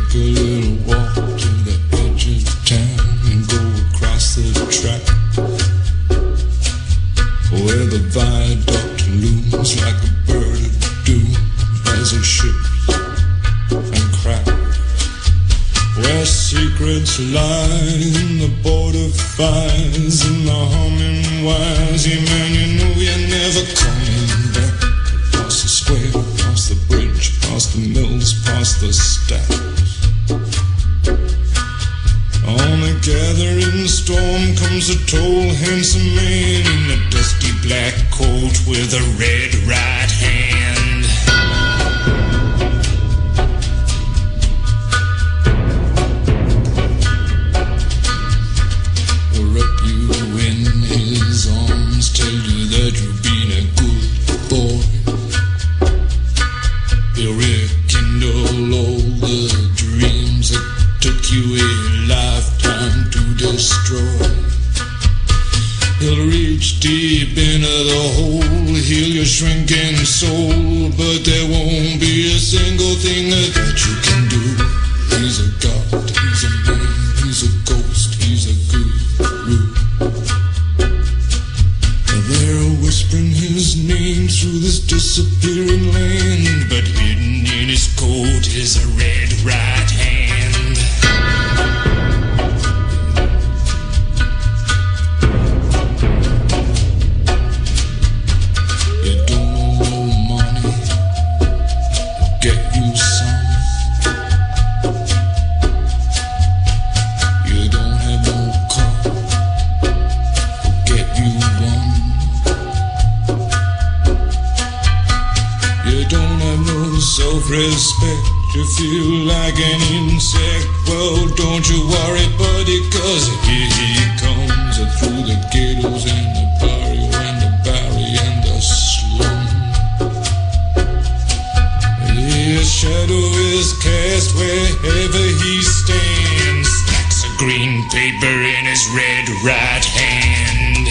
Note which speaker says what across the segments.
Speaker 1: take a little walk to the edge of town and go across the track, where the viaduct looms like a bird of doom as it ships and cracks, where secrets lie in the border fires and the humming wires. Yeah, man, you know you're never coming back. Across the square, across the bridge, past the mills, past the stacks. On a gathering storm comes a tall, handsome man in a dusty black coat with a red right hand. He'll wrap you in his arms, tell you that you've been a good boy. He'll rekindle all the dreams that took you a lifetime to destroy. He'll reach deep into the hole, heal your shrinking soul, but there won't be a single thing that you can do. He's a god, he's a man, he's a ghost, he's a guru. And they're whispering his name through this disappearing land, but hidden in his coat is a red right hand. You don't know money, get you some. You don't have no car, get you one. You don't have no self-respect, you feel like an insect. Well, don't you worry, buddy, cause here he comes through the ghettos and the barrio and the barry and the slum. His shadow is cast wherever he stands, stacks of green paper in his red right hand.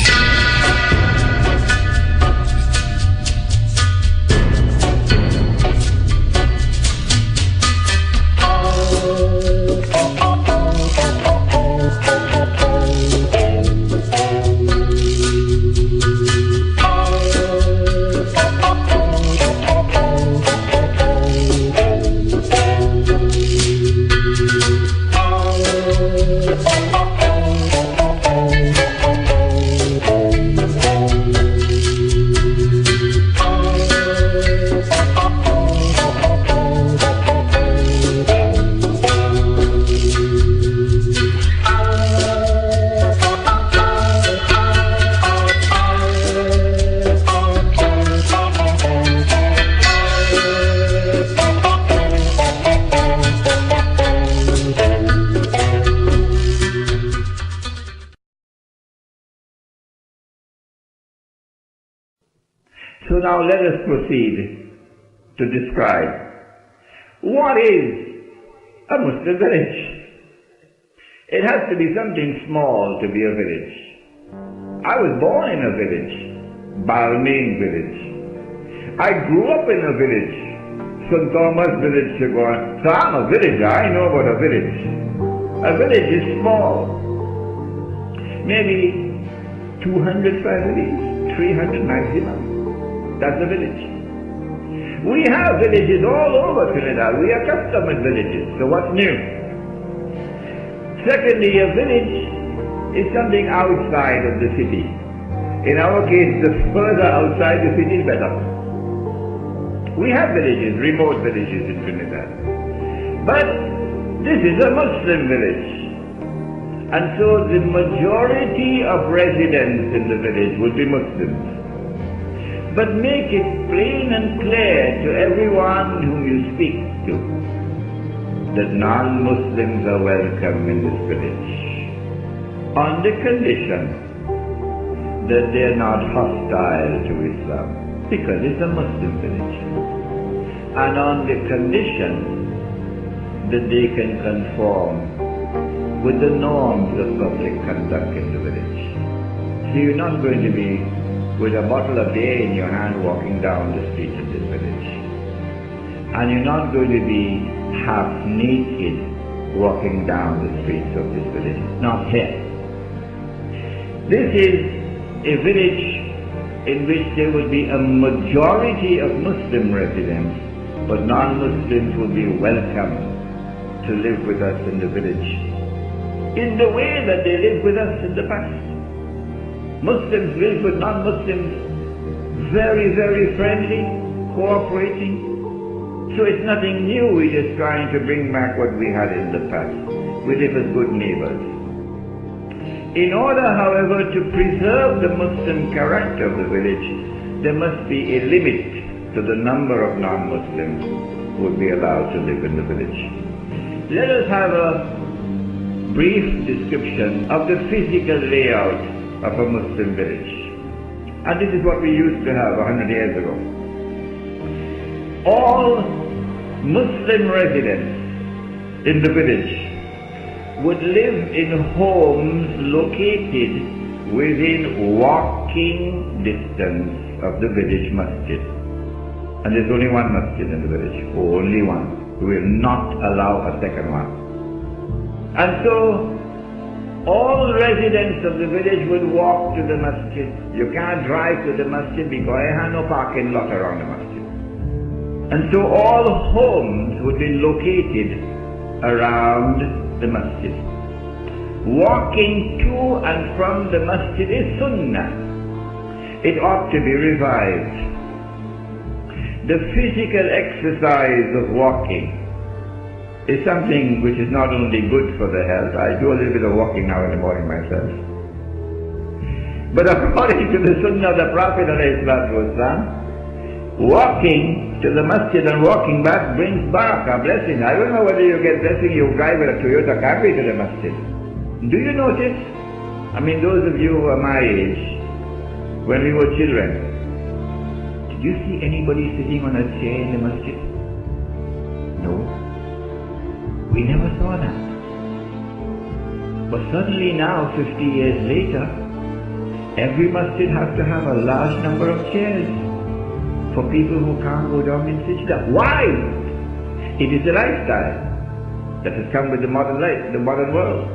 Speaker 2: So now let us proceed to describe what is a Muslim village. It has to be something small to be a village. I was born in a village, Balmain village. I grew up in a village, St. Thomas village, Sigour. So I'm a villager, I know about a village. A village is small. Maybe 200 families, 300 maximum. That's a village. We have villages all over Trinidad. We are customary villages. So what's new? Secondly, a village is something outside of the city. In our case, the further outside the city is better. We have villages, remote villages in Trinidad. But this is a Muslim village. And so the majority of residents in the village will be Muslims. But make it plain and clear to everyone whom you speak to that non-Muslims are welcome in this village, on the condition that they are not hostile to Islam, because it's a Muslim village, and on the condition that they can conform with the norms of public conduct in the village. So you're not going to be with a bottle of beer in your hand walking down the street of this village. And you're not going to be half naked walking down the streets of this village. Not here. This is a village in which there would be a majority of Muslim residents, but non-Muslims would be welcome to live with us in the village in the way that they lived with us in the past. Muslims live with non-Muslims very, very friendly, cooperating. So it's nothing new, we're just trying to bring back what we had in the past. We live as good neighbors. In order, however, to preserve the Muslim character of the village, there must be a limit to the number of non-Muslims who would be allowed to live in the village. Let us have a brief description of the physical layout of a Muslim village. And this is what we used to have 100 years ago. All Muslim residents in the village would live in homes located within walking distance of the village masjid. And there's only one masjid in the village, only one. We will not allow a second one. And so all residents of the village would walk to the masjid. You can't drive to the masjid because I have no parking lot around the masjid. And so all homes would be located around the masjid. Walking to and from the masjid is sunnah. It ought to be revived. The physical exercise of walking is something which is not only good for the health. I do a little bit of walking now in the morning myself. But according to the sunnah of the Prophet ﷺ, walking to the masjid and walking back brings barakah, blessing. I don't know whether you get blessing, you drive with a Toyota Camry to the masjid. Do you notice? I mean, those of you who are my age, when we were children, did you see anybody sitting on a chair in the masjid? No. We never saw that. But suddenly now, 50 years later, every masjid has to have a large number of chairs for people who can't go down in sajda. Why? It is a lifestyle that has come with the modern life, the modern world.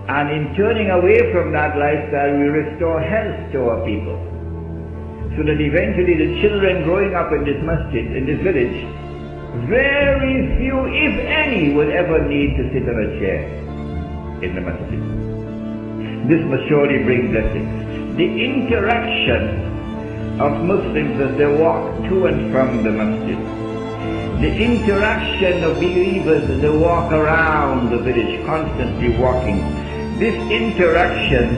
Speaker 2: And in turning away from that lifestyle, we restore health to our people. So that eventually the children growing up in this masjid, in this village, very few, if any, will ever need to sit on a chair in the masjid. This must surely bring blessings. The interaction of Muslims as they walk to and from the masjid. The interaction of believers as they walk around the village, constantly walking. This interaction,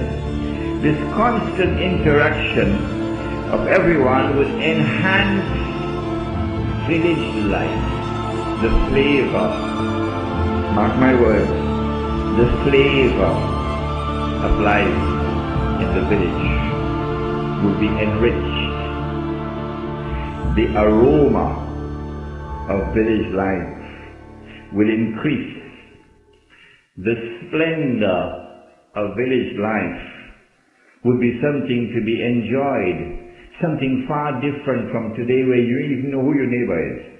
Speaker 2: this constant interaction of everyone would enhance village life. The flavor, mark my words, the flavor of life in the village would be enriched. The aroma of village life will increase. The splendor of village life would be something to be enjoyed, something far different from today where you don't even know who your neighbor is.